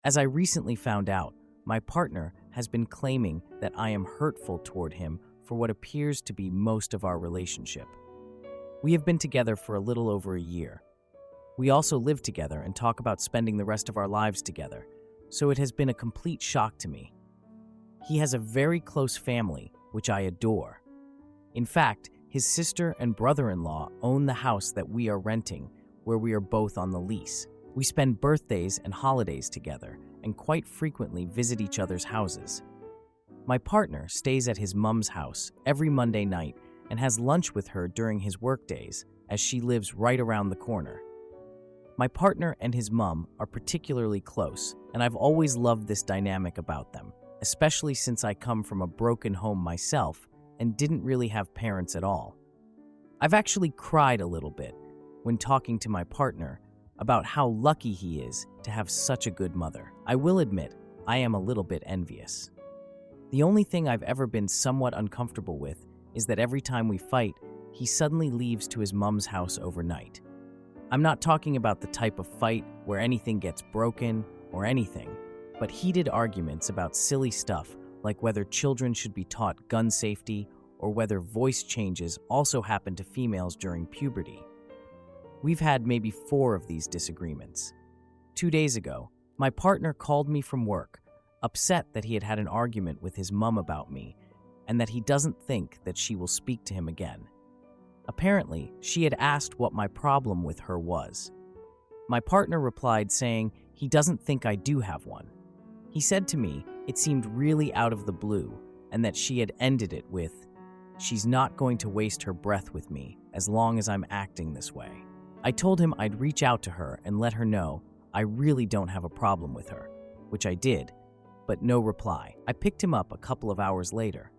As I recently found out, my partner has been claiming that I am hurtful toward him for what appears to be most of our relationship. We have been together for a little over a year. We also live together and talk about spending the rest of our lives together, so it has been a complete shock to me. He has a very close family, which I adore. In fact, his sister and brother-in-law own the house that we are renting, where we are both on the lease. We spend birthdays and holidays together and quite frequently visit each other's houses. My partner stays at his mom's house every Monday night and has lunch with her during his workdays, as she lives right around the corner. My partner and his mom are particularly close, and I've always loved this dynamic about them, especially since I come from a broken home myself and didn't really have parents at all. I've actually cried a little bit when talking to my partner about how lucky he is to have such a good mother. I will admit, I am a little bit envious. The only thing I've ever been somewhat uncomfortable with is that every time we fight, he suddenly leaves to his mom's house overnight. I'm not talking about the type of fight where anything gets broken or anything, but heated arguments about silly stuff like whether children should be taught gun safety or whether voice changes also happen to females during puberty. We've had maybe 4 of these disagreements. 2 days ago, my partner called me from work, upset that he had had an argument with his mom about me and that he doesn't think that she will speak to him again. Apparently, she had asked what my problem with her was. My partner replied saying he doesn't think I do have one. He said to me it seemed really out of the blue and that she had ended it with, "She's not going to waste her breath with me as long as I'm acting this way." I told him I'd reach out to her and let her know I really don't have a problem with her, which I did, but no reply. I picked him up a couple of hours later.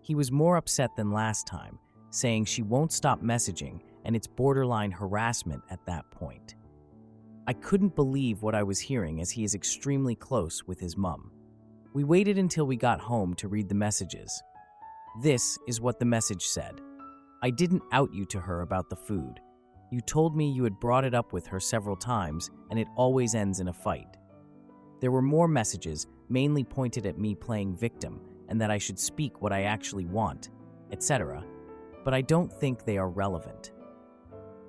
He was more upset than last time, saying she won't stop messaging and it's borderline harassment at that point. I couldn't believe what I was hearing as he is extremely close with his mom. We waited until we got home to read the messages. This is what the message said. "I didn't out you to her about the food. You told me you had brought it up with her several times and it always ends in a fight." There were more messages, mainly pointed at me playing victim and that I should speak what I actually want, etc., but I don't think they are relevant.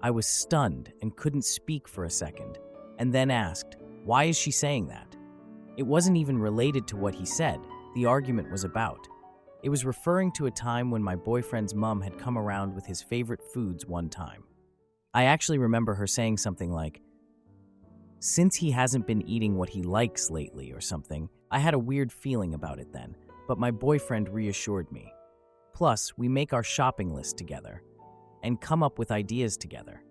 I was stunned and couldn't speak for a second, and then asked, why is she saying that? It wasn't even related to what he said the argument was about. It was referring to a time when my boyfriend's mom had come around with his favorite foods one time. I actually remember her saying something like, "Since he hasn't been eating what he likes lately," or something. I had a weird feeling about it then, but my boyfriend reassured me. Plus, we make our shopping list together and come up with ideas together.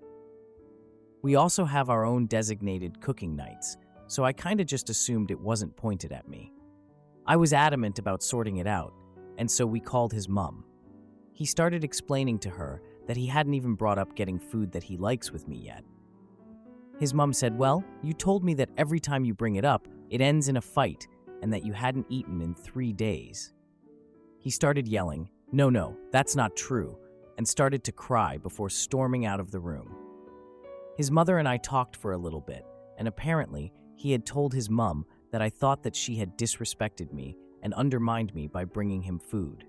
We also have our own designated cooking nights, so I kinda just assumed it wasn't pointed at me. I was adamant about sorting it out, and so we called his mom. He started explaining to her that he hadn't even brought up getting food that he likes with me yet. His mom said, "Well, you told me that every time you bring it up, it ends in a fight, and that you hadn't eaten in 3 days. He started yelling, No, that's not true, and started to cry before storming out of the room. His mother and I talked for a little bit, and apparently he had told his mom that I thought that she had disrespected me and undermined me by bringing him food.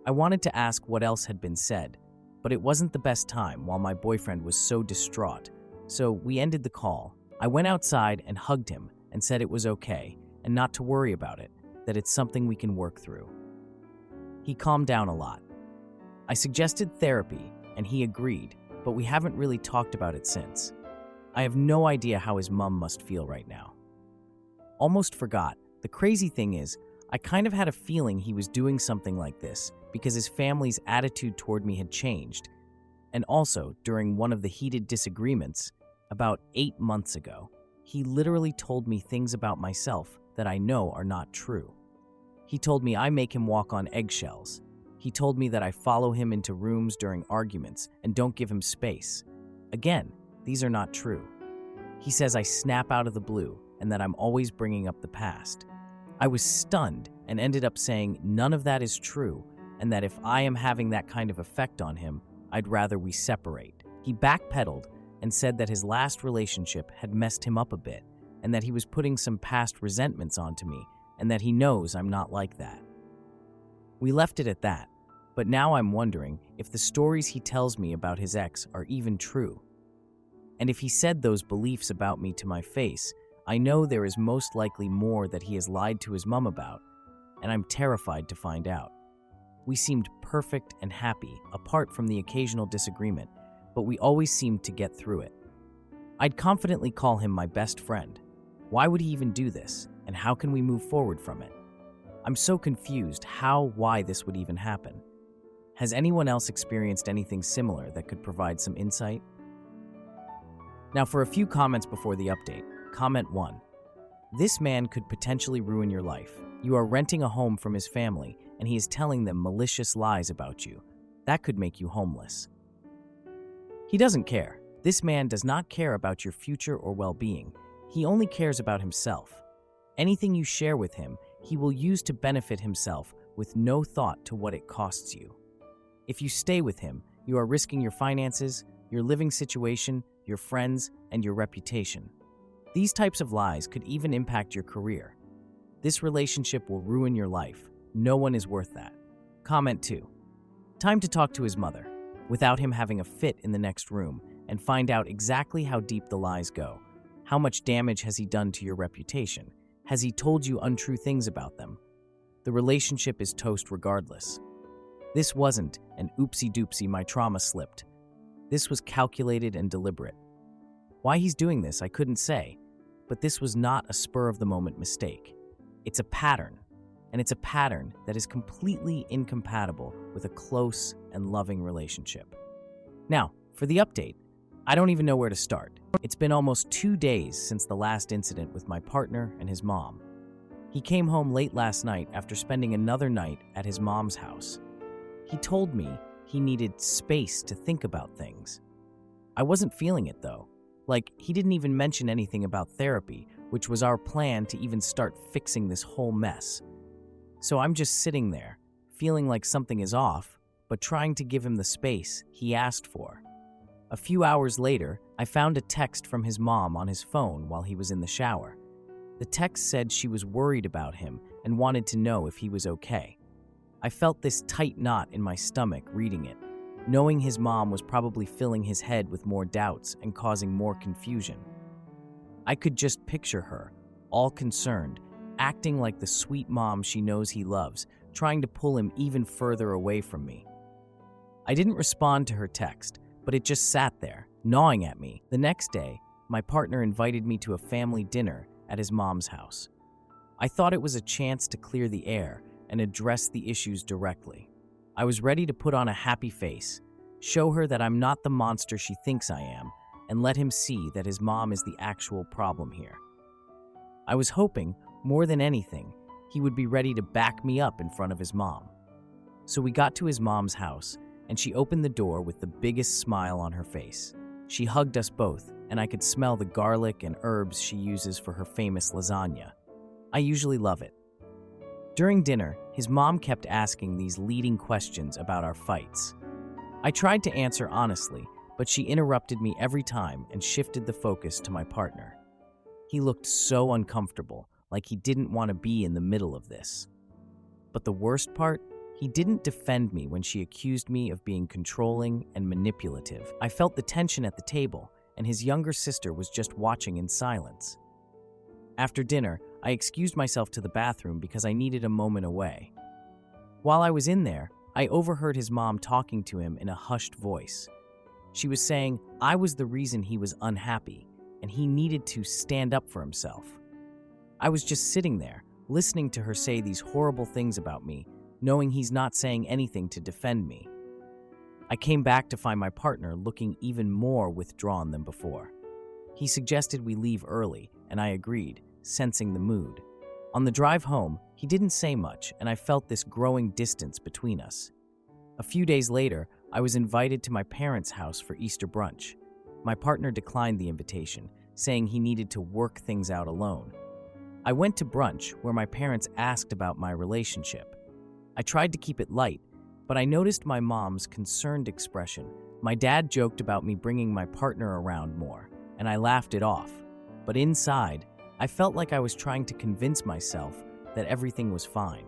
I wanted to ask what else had been said, but it wasn't the best time while my boyfriend was so distraught, so we ended the call. I went outside and hugged him and said it was okay and not to worry about it, that it's something we can work through. He calmed down a lot. I suggested therapy, and he agreed, but we haven't really talked about it since. I have no idea how his mom must feel right now. Almost forgot, the crazy thing is, I kind of had a feeling he was doing something like this because his family's attitude toward me had changed, and also, during one of the heated disagreements, about 8 months ago, he literally told me things about myself that I know are not true. He told me I make him walk on eggshells. He told me that I follow him into rooms during arguments and don't give him space. Again, these are not true. He says I snap out of the blue and that I'm always bringing up the past. I was stunned and ended up saying none of that is true and that if I am having that kind of effect on him, I'd rather we separate. He backpedaled and said that his last relationship had messed him up a bit, and that he was putting some past resentments onto me, and that he knows I'm not like that. We left it at that, but now I'm wondering if the stories he tells me about his ex are even true. And if he said those beliefs about me to my face, I know there is most likely more that he has lied to his mom about, and I'm terrified to find out. We seemed perfect and happy, apart from the occasional disagreement, but we always seemed to get through it. I'd confidently call him my best friend. Why would he even do this, and how can we move forward from it? I'm so confused why this would even happen. Has anyone else experienced anything similar that could provide some insight? Now for a few comments before the update. Comment 1. This man could potentially ruin your life. You are renting a home from his family, and he is telling them malicious lies about you. That could make you homeless. He doesn't care. This man does not care about your future or well-being. He only cares about himself. Anything you share with him, he will use to benefit himself with no thought to what it costs you. If you stay with him, you are risking your finances, your living situation, your friends, and your reputation. These types of lies could even impact your career. This relationship will ruin your life. No one is worth that. Comment 2. Time to talk to his mother, without him having a fit in the next room, and find out exactly how deep the lies go. How much damage has he done to your reputation? Has he told you untrue things about them? The relationship is toast regardless. This wasn't an oopsie-doopsie, my trauma slipped. This was calculated and deliberate. Why he's doing this, I couldn't say, but this was not a spur-of-the-moment mistake. It's a pattern, and it's a pattern that is completely incompatible with a close and loving relationship. Now, for the update, I don't even know where to start. It's been almost 2 days since the last incident with my partner and his mom. He came home late last night after spending another night at his mom's house. He told me he needed space to think about things. I wasn't feeling it though. Like, he didn't even mention anything about therapy, which was our plan to even start fixing this whole mess. So I'm just sitting there, feeling like something is off, but trying to give him the space he asked for. A few hours later, I found a text from his mom on his phone while he was in the shower. The text said she was worried about him and wanted to know if he was okay. I felt this tight knot in my stomach reading it, knowing his mom was probably filling his head with more doubts and causing more confusion. I could just picture her, all concerned, acting like the sweet mom she knows he loves, trying to pull him even further away from me. I didn't respond to her text, but it just sat there, gnawing at me. The next day, my partner invited me to a family dinner at his mom's house. I thought it was a chance to clear the air and address the issues directly. I was ready to put on a happy face, show her that I'm not the monster she thinks I am, and let him see that his mom is the actual problem here. I was hoping, more than anything, he would be ready to back me up in front of his mom. So we got to his mom's house, and she opened the door with the biggest smile on her face. She hugged us both, and I could smell the garlic and herbs she uses for her famous lasagna. I usually love it. During dinner, his mom kept asking these leading questions about our fights. I tried to answer honestly, but she interrupted me every time and shifted the focus to my partner. He looked so uncomfortable, like he didn't want to be in the middle of this. But the worst part? He didn't defend me when she accused me of being controlling and manipulative. I felt the tension at the table, and his younger sister was just watching in silence. After dinner, I excused myself to the bathroom because I needed a moment away. While I was in there, I overheard his mom talking to him in a hushed voice. She was saying I was the reason he was unhappy, and he needed to stand up for himself. I was just sitting there, listening to her say these horrible things about me, knowing he's not saying anything to defend me. I came back to find my partner looking even more withdrawn than before. He suggested we leave early, and I agreed, sensing the mood. On the drive home, he didn't say much, and I felt this growing distance between us. A few days later, I was invited to my parents' house for Easter brunch. My partner declined the invitation, saying he needed to work things out alone. I went to brunch where my parents asked about my relationship. I tried to keep it light, but I noticed my mom's concerned expression. My dad joked about me bringing my partner around more, and I laughed it off. But inside, I felt like I was trying to convince myself that everything was fine.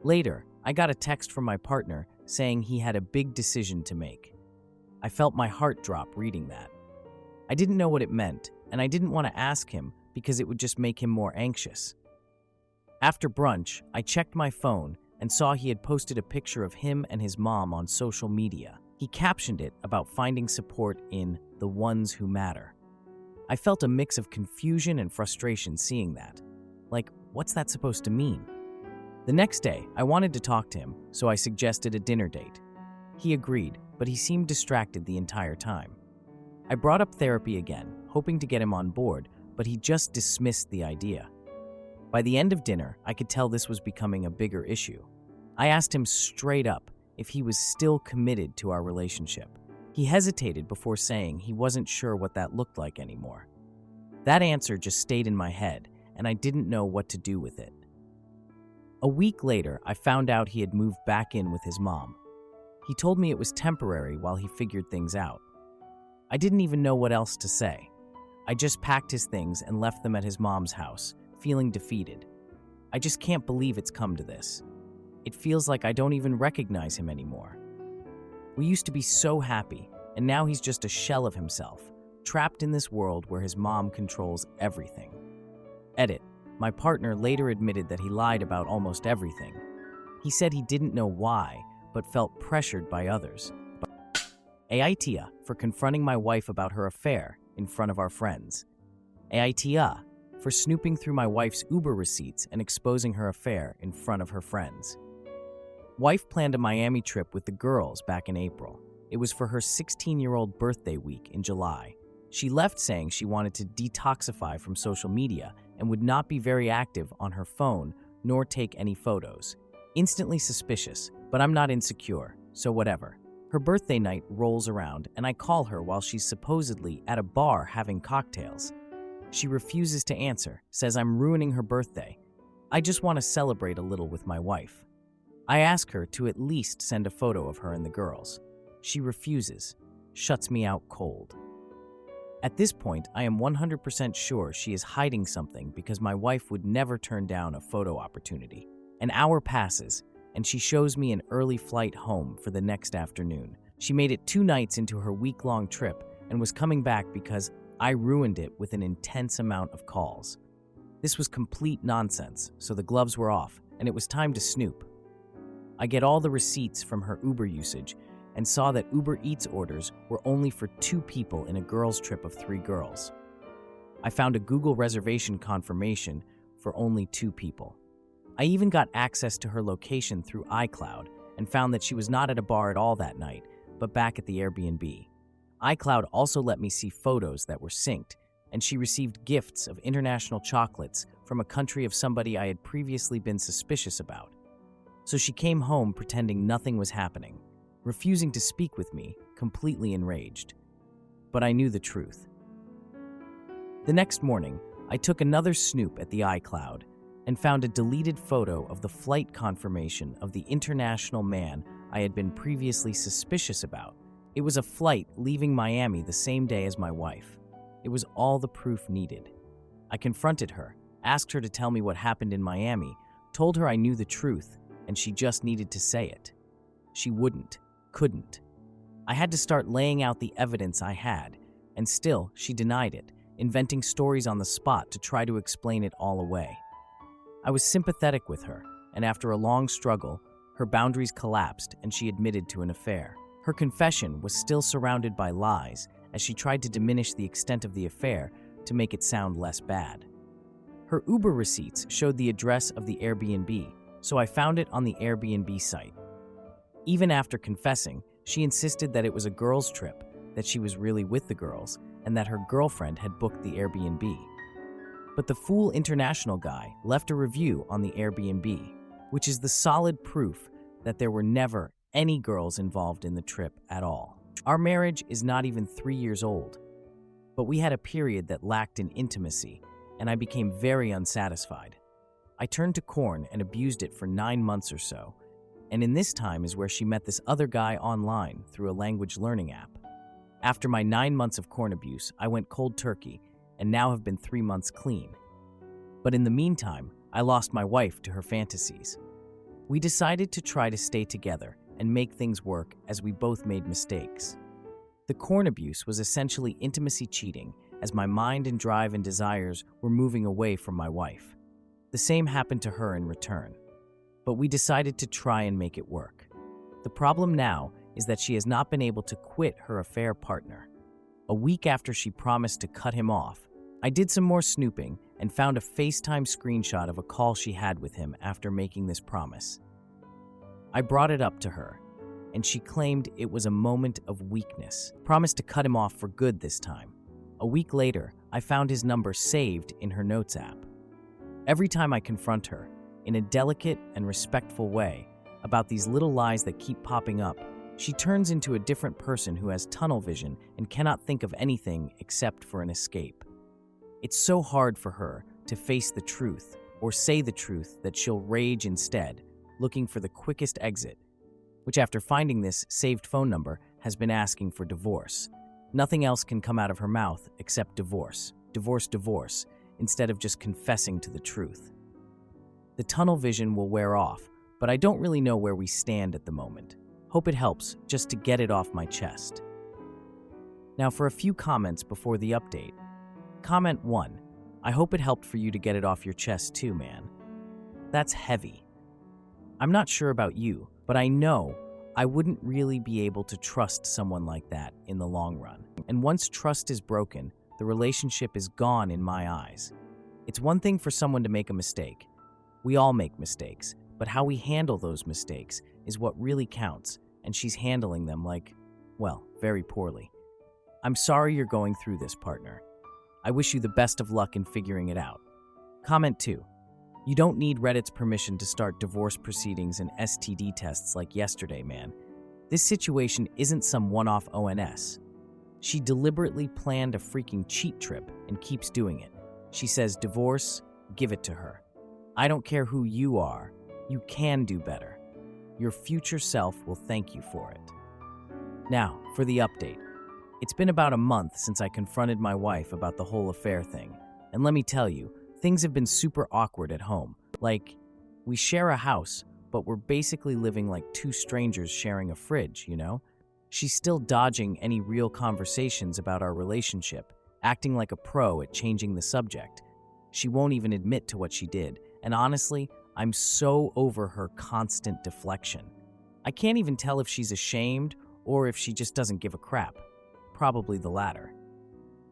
Later, I got a text from my partner saying he had a big decision to make. I felt my heart drop reading that. I didn't know what it meant, and I didn't want to ask him because it would just make him more anxious. After brunch, I checked my phone and saw he had posted a picture of him and his mom on social media. He captioned it about finding support in the ones who matter. I felt a mix of confusion and frustration seeing that. Like, what's that supposed to mean? The next day, I wanted to talk to him, so I suggested a dinner date. He agreed, but he seemed distracted the entire time. I brought up therapy again, hoping to get him on board, but he just dismissed the idea. By the end of dinner, I could tell this was becoming a bigger issue. I asked him straight up if he was still committed to our relationship. He hesitated before saying he wasn't sure what that looked like anymore. That answer just stayed in my head, and I didn't know what to do with it. A week later, I found out he had moved back in with his mom. He told me it was temporary while he figured things out. I didn't even know what else to say. I just packed his things and left them at his mom's house, feeling defeated. I just can't believe it's come to this. It feels like I don't even recognize him anymore. We used to be so happy, and now he's just a shell of himself, trapped in this world where his mom controls everything. Edit. My partner later admitted that he lied about almost everything. He said he didn't know why, but felt pressured by others. Aita for confronting my wife about her affair in front of our friends. Aita for snooping through my wife's Uber receipts and exposing her affair in front of her friends. Wife planned a Miami trip with the girls back in April. It was for her 16-year-old birthday week in July. She left saying she wanted to detoxify from social media and would not be very active on her phone nor take any photos. Instantly suspicious, but I'm not insecure, so whatever. Her birthday night rolls around and I call her while she's supposedly at a bar having cocktails. She refuses to answer, says I'm ruining her birthday. I just want to celebrate a little with my wife. I ask her to at least send a photo of her and the girls. She refuses, shuts me out cold. At this point, I am 100% sure she is hiding something because my wife would never turn down a photo opportunity. An hour passes, and she shows me an early flight home for the next afternoon. She made it 2 nights into her week-long trip and was coming back because I ruined it with an intense amount of calls. This was complete nonsense, so the gloves were off, and it was time to snoop. I get all the receipts from her Uber usage and saw that Uber Eats orders were only for 2 people in a girls' trip of 3 girls. I found a Google reservation confirmation for only 2 people. I even got access to her location through iCloud and found that she was not at a bar at all that night, but back at the Airbnb. iCloud also let me see photos that were synced, and she received gifts of international chocolates from a country of somebody I had previously been suspicious about. So she came home pretending nothing was happening, refusing to speak with me, completely enraged. But I knew the truth. The next morning, I took another snoop at the iCloud and found a deleted photo of the flight confirmation of the international man I had been previously suspicious about. It was a flight leaving Miami the same day as my wife. It was all the proof needed. I confronted her, asked her to tell me what happened in Miami, told her I knew the truth, and she just needed to say it. She wouldn't, couldn't. I had to start laying out the evidence I had, and still she denied it, inventing stories on the spot to try to explain it all away. I was sympathetic with her, and after a long struggle, her boundaries collapsed and she admitted to an affair. Her confession was still surrounded by lies as she tried to diminish the extent of the affair to make it sound less bad. Her Uber receipts showed the address of the Airbnb, so I found it on the Airbnb site. Even after confessing, she insisted that it was a girls' trip, that she was really with the girls, and that her girlfriend had booked the Airbnb. But the fool international guy left a review on the Airbnb, which is the solid proof that there were never any girls involved in the trip at all. Our marriage is not even 3 years old, but we had a period that lacked in intimacy, and I became very unsatisfied. I turned to corn and abused it for 9 months or so, and in this time is where she met this other guy online through a language learning app. After my 9 months of corn abuse, I went cold turkey and now have been 3 months clean. But in the meantime, I lost my wife to her fantasies. We decided to try to stay together and make things work as we both made mistakes. The corn abuse was essentially intimacy cheating, as my mind and drive and desires were moving away from my wife. The same happened to her in return. But we decided to try and make it work. The problem now is that she has not been able to quit her affair partner. A week after she promised to cut him off, I did some more snooping and found a FaceTime screenshot of a call she had with him after making this promise. I brought it up to her, and she claimed it was a moment of weakness, promised to cut him off for good this time. A week later, I found his number saved in her notes app. Every time I confront her, in a delicate and respectful way, about these little lies that keep popping up, she turns into a different person who has tunnel vision and cannot think of anything except for an escape. It's so hard for her to face the truth or say the truth that she'll rage instead, looking for the quickest exit, which after finding this saved phone number has been asking for divorce. Nothing else can come out of her mouth except divorce, divorce, divorce, instead of just confessing to the truth. The tunnel vision will wear off, but I don't really know where we stand at the moment. Hope it helps just to get it off my chest. Now for a few comments before the update. Comment 1. I hope it helped for you to get it off your chest too, man. That's heavy. I'm not sure about you, but I know I wouldn't really be able to trust someone like that in the long run. And once trust is broken, the relationship is gone in my eyes. It's one thing for someone to make a mistake. We all make mistakes, but how we handle those mistakes is what really counts, and she's handling them very poorly. I'm sorry you're going through this, partner. I wish you the best of luck in figuring it out. Comment 2. You don't need Reddit's permission to start divorce proceedings and STD tests like yesterday, man. This situation isn't some one-off ONS. She deliberately planned a freaking cheat trip and keeps doing it. She says divorce, give it to her. I don't care who you are, you can do better. Your future self will thank you for it. Now, for the update. It's been about a month since I confronted my wife about the whole affair thing. And let me tell you, things have been super awkward at home. We share a house, but we're basically living like two strangers sharing a fridge, you know? She's still dodging any real conversations about our relationship, acting like a pro at changing the subject. She won't even admit to what she did, and honestly, I'm so over her constant deflection. I can't even tell if she's ashamed or if she just doesn't give a crap. Probably the latter.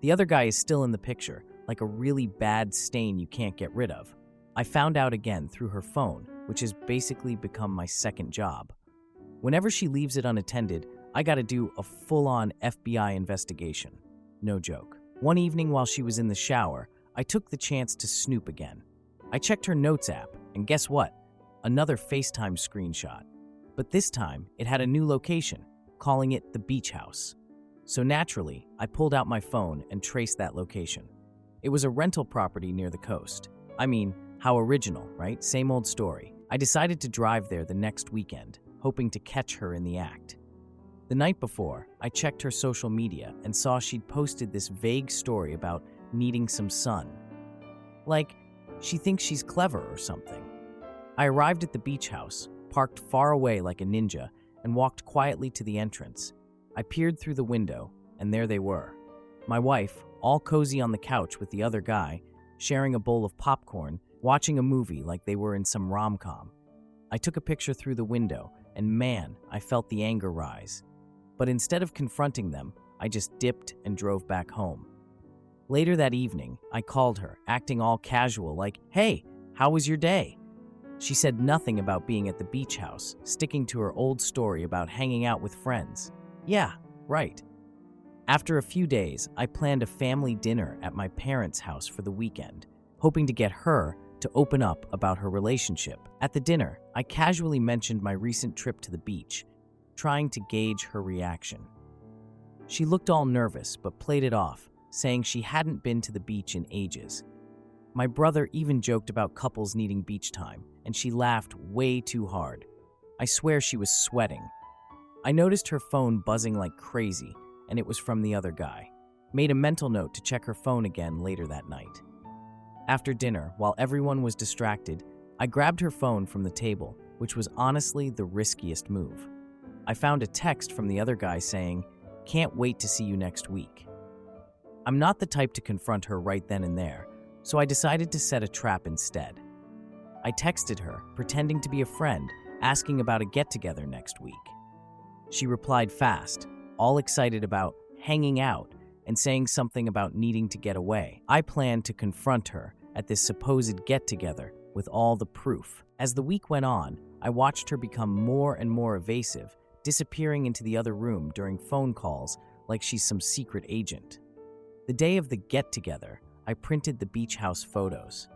The other guy is still in the picture, like a really bad stain you can't get rid of. I found out again through her phone, which has basically become my second job. Whenever she leaves it unattended, I gotta do a full-on FBI investigation. No joke. One evening while she was in the shower, I took the chance to snoop again. I checked her notes app, and guess what? Another FaceTime screenshot. But this time, it had a new location, calling it the beach house. So naturally, I pulled out my phone and traced that location. It was a rental property near the coast. I mean, how original, right? Same old story. I decided to drive there the next weekend, hoping to catch her in the act. The night before, I checked her social media and saw she'd posted this vague story about needing some sun. Like, she thinks she's clever or something. I arrived at the beach house, parked far away like a ninja, and walked quietly to the entrance. I peered through the window, and there they were. My wife, all cozy on the couch with the other guy, sharing a bowl of popcorn, watching a movie like they were in some rom-com. I took a picture through the window, and man, I felt the anger rise. But instead of confronting them, I just dipped and drove back home. Later that evening, I called her, acting all casual like, "Hey, how was your day?" She said nothing about being at the beach house, sticking to her old story about hanging out with friends. Yeah, right. After a few days, I planned a family dinner at my parents' house for the weekend, hoping to get her to open up about her relationship. At the dinner, I casually mentioned my recent trip to the beach, trying to gauge her reaction. She looked all nervous but played it off, saying she hadn't been to the beach in ages. My brother even joked about couples needing beach time, and she laughed way too hard. I swear she was sweating. I noticed her phone buzzing like crazy, and it was from the other guy. Made a mental note to check her phone again later that night. After dinner, while everyone was distracted, I grabbed her phone from the table, which was honestly the riskiest move. I found a text from the other guy saying, "Can't wait to see you next week." I'm not the type to confront her right then and there, so I decided to set a trap instead. I texted her, pretending to be a friend, asking about a get-together next week. She replied fast, all excited about hanging out and saying something about needing to get away. I planned to confront her at this supposed get-together with all the proof. As the week went on, I watched her become more and more evasive, disappearing into the other room during phone calls like she's some secret agent. The day of the get-together, I printed the beach house photos.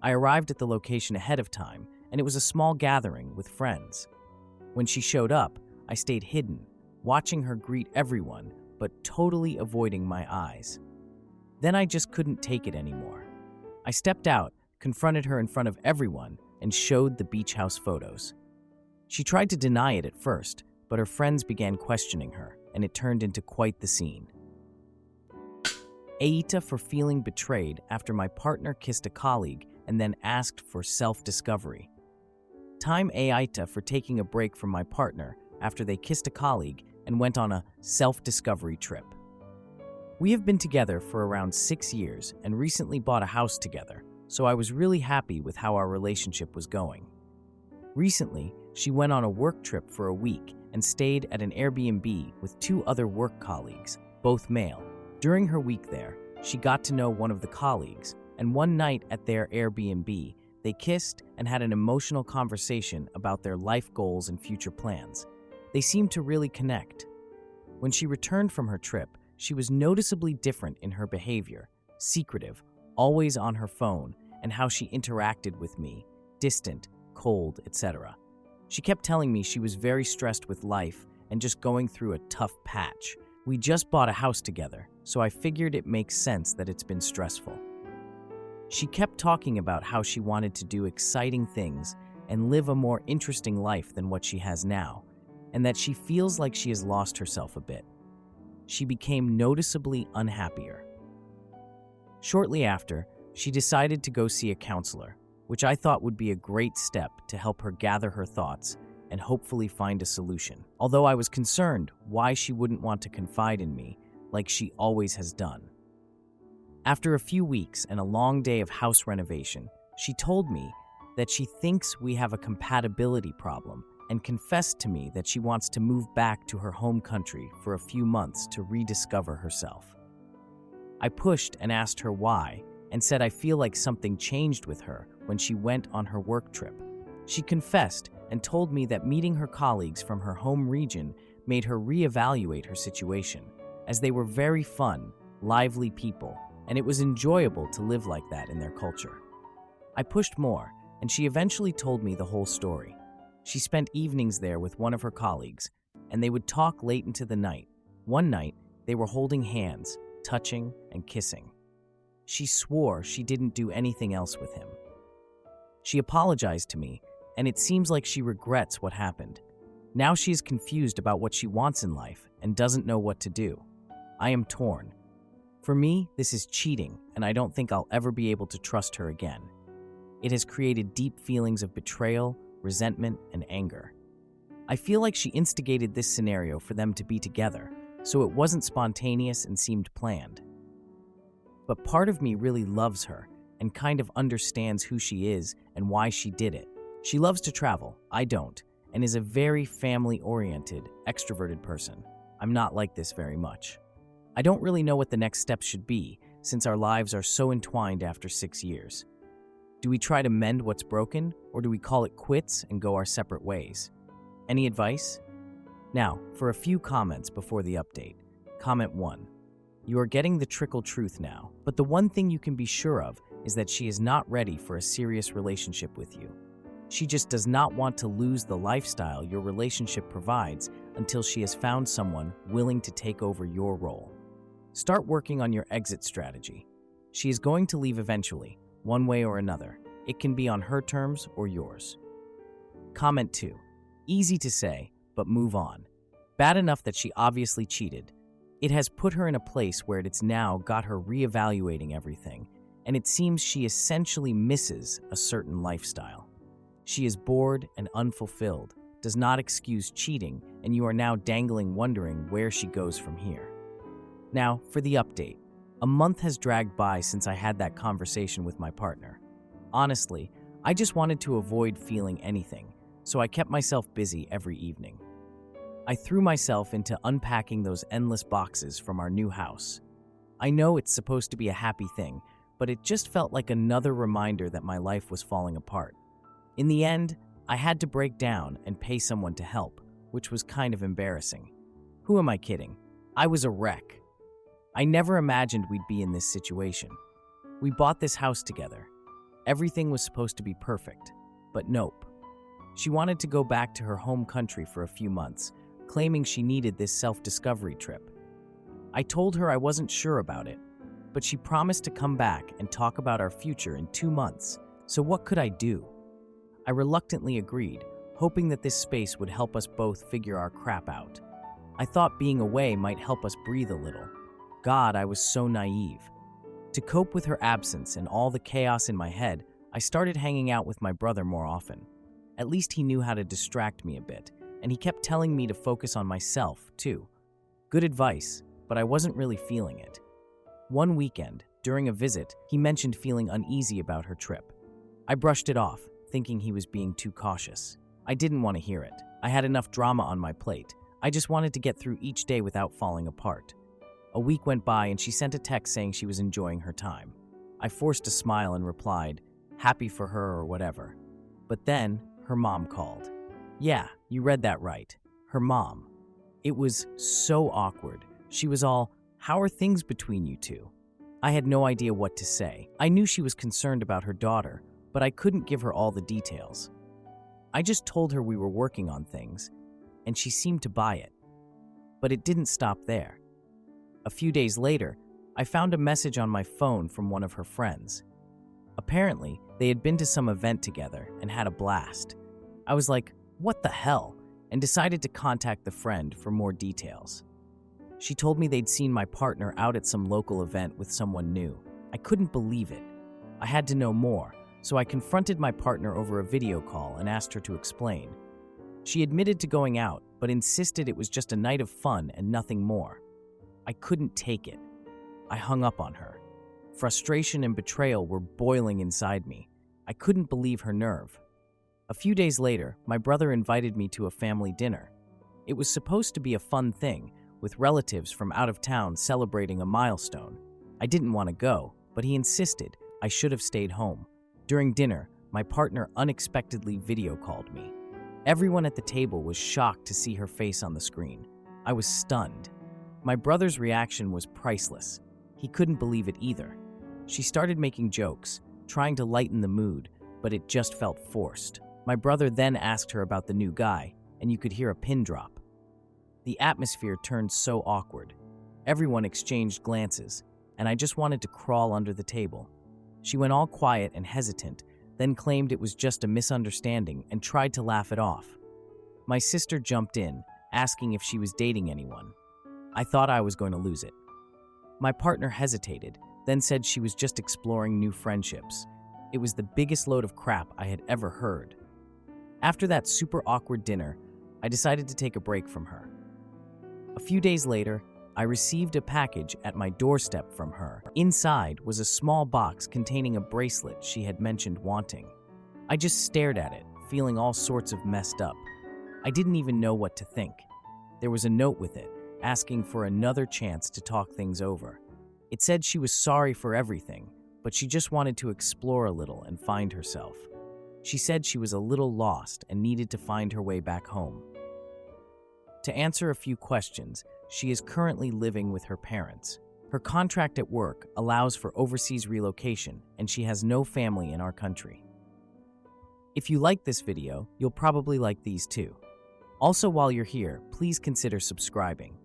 I arrived at the location ahead of time, and it was a small gathering with friends. When she showed up, I stayed hidden, watching her greet everyone, but totally avoiding my eyes. Then I just couldn't take it anymore. I stepped out, confronted her in front of everyone, and showed the beach house photos. She tried to deny it at first, but her friends began questioning her, and it turned into quite the scene. Aita for feeling betrayed after my partner kissed a colleague and then asked for self-discovery. Time Aita for taking a break from my partner after they kissed a colleague and went on a self-discovery trip. We have been together for around 6 years and recently bought a house together, so I was really happy with how our relationship was going. Recently, she went on a work trip for a week and stayed at an Airbnb with 2 other work colleagues, both male. During her week there, she got to know one of the colleagues, and one night at their Airbnb, they kissed and had an emotional conversation about their life goals and future plans. They seemed to really connect. When she returned from her trip, she was noticeably different in her behavior, secretive, always on her phone, and how she interacted with me, distant, cold, etc. She kept telling me she was very stressed with life and just going through a tough patch. We just bought a house together, so I figured it makes sense that it's been stressful. She kept talking about how she wanted to do exciting things and live a more interesting life than what she has now, and that she feels like she has lost herself a bit. She became noticeably unhappier. Shortly after, she decided to go see a counselor, which I thought would be a great step to help her gather her thoughts and hopefully find a solution. Although I was concerned why she wouldn't want to confide in me like she always has done. After a few weeks and a long day of house renovation, she told me that she thinks we have a compatibility problem and confessed to me that she wants to move back to her home country for a few months to rediscover herself. I pushed and asked her why, and said I feel like something changed with her when she went on her work trip. She confessed and told me that meeting her colleagues from her home region made her reevaluate her situation, as they were very fun, lively people, and it was enjoyable to live like that in their culture. I pushed more, and she eventually told me the whole story. She spent evenings there with one of her colleagues, and they would talk late into the night. One night, they were holding hands, touching, and kissing. She swore she didn't do anything else with him. She apologized to me, and it seems like she regrets what happened. Now she is confused about what she wants in life and doesn't know what to do. I am torn. For me, this is cheating, and I don't think I'll ever be able to trust her again. It has created deep feelings of betrayal, resentment, and anger. I feel like she instigated this scenario for them to be together, so it wasn't spontaneous and seemed planned. But part of me really loves her and kind of understands who she is and why she did it. She loves to travel, I don't, and is a very family-oriented, extroverted person. I'm not like this very much. I don't really know what the next steps should be, since our lives are so entwined after 6 years. Do we try to mend what's broken, or do we call it quits and go our separate ways? Any advice? Now, for a few comments before the update. Comment 1. You are getting the trickle truth now, but the one thing you can be sure of is that she is not ready for a serious relationship with you. She just does not want to lose the lifestyle your relationship provides until she has found someone willing to take over your role. Start working on your exit strategy. She is going to leave eventually, one way or another. It can be on her terms or yours. Comment 2. Easy to say, but move on. Bad enough that she obviously cheated. It has put her in a place where it's now got her reevaluating everything, and it seems she essentially misses a certain lifestyle. She is bored and unfulfilled, does not excuse cheating, and you are now dangling wondering where she goes from here. Now, for the update. A month has dragged by since I had that conversation with my partner. Honestly, I just wanted to avoid feeling anything, so I kept myself busy every evening. I threw myself into unpacking those endless boxes from our new house. I know it's supposed to be a happy thing, but it just felt like another reminder that my life was falling apart. In the end, I had to break down and pay someone to help, which was kind of embarrassing. Who am I kidding? I was a wreck. I never imagined we'd be in this situation. We bought this house together. Everything was supposed to be perfect, but nope. She wanted to go back to her home country for a few months, claiming she needed this self-discovery trip. I told her I wasn't sure about it, but she promised to come back and talk about our future in 2 months, so what could I do? I reluctantly agreed, hoping that this space would help us both figure our crap out. I thought being away might help us breathe a little. God, I was so naive. To cope with her absence and all the chaos in my head, I started hanging out with my brother more often. At least he knew how to distract me a bit, and he kept telling me to focus on myself, too. Good advice, but I wasn't really feeling it. One weekend, during a visit, he mentioned feeling uneasy about her trip. I brushed it off, thinking he was being too cautious. I didn't want to hear it. I had enough drama on my plate. I just wanted to get through each day without falling apart. A week went by and she sent a text saying she was enjoying her time. I forced a smile and replied, happy for her or whatever. But then, her mom called. Yeah, you read that right. Her mom. It was so awkward. She was all, how are things between you two? I had no idea what to say. I knew she was concerned about her daughter, but I couldn't give her all the details. I just told her we were working on things, and she seemed to buy it. But it didn't stop there. A few days later, I found a message on my phone from one of her friends. Apparently, they had been to some event together and had a blast. I was like, what the hell? And decided to contact the friend for more details. She told me they'd seen my partner out at some local event with someone new. I couldn't believe it. I had to know more, so I confronted my partner over a video call and asked her to explain. She admitted to going out, but insisted it was just a night of fun and nothing more. I couldn't take it. I hung up on her. Frustration and betrayal were boiling inside me. I couldn't believe her nerve. A few days later, my brother invited me to a family dinner. It was supposed to be a fun thing, with relatives from out of town celebrating a milestone. I didn't want to go, but he insisted I should have stayed home. During dinner, my partner unexpectedly video called me. Everyone at the table was shocked to see her face on the screen. I was stunned. My brother's reaction was priceless. He couldn't believe it either. She started making jokes, trying to lighten the mood, but it just felt forced. My brother then asked her about the new guy, and you could hear a pin drop. The atmosphere turned so awkward. Everyone exchanged glances, and I just wanted to crawl under the table. She went all quiet and hesitant, then claimed it was just a misunderstanding and tried to laugh it off. My sister jumped in, asking if she was dating anyone. I thought I was going to lose it. My partner hesitated, then said she was just exploring new friendships. It was the biggest load of crap I had ever heard. After that super awkward dinner, I decided to take a break from her. A few days later, I received a package at my doorstep from her. Inside was a small box containing a bracelet she had mentioned wanting. I just stared at it, feeling all sorts of messed up. I didn't even know what to think. There was a note with it, asking for another chance to talk things over. It said she was sorry for everything, but she just wanted to explore a little and find herself. She said she was a little lost and needed to find her way back home. To answer a few questions, she is currently living with her parents. Her contract at work allows for overseas relocation, and she has no family in our country. If you like this video, you'll probably like these too. Also, while you're here, please consider subscribing.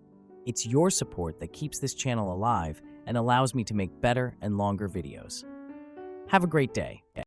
It's your support that keeps this channel alive and allows me to make better and longer videos. Have a great day.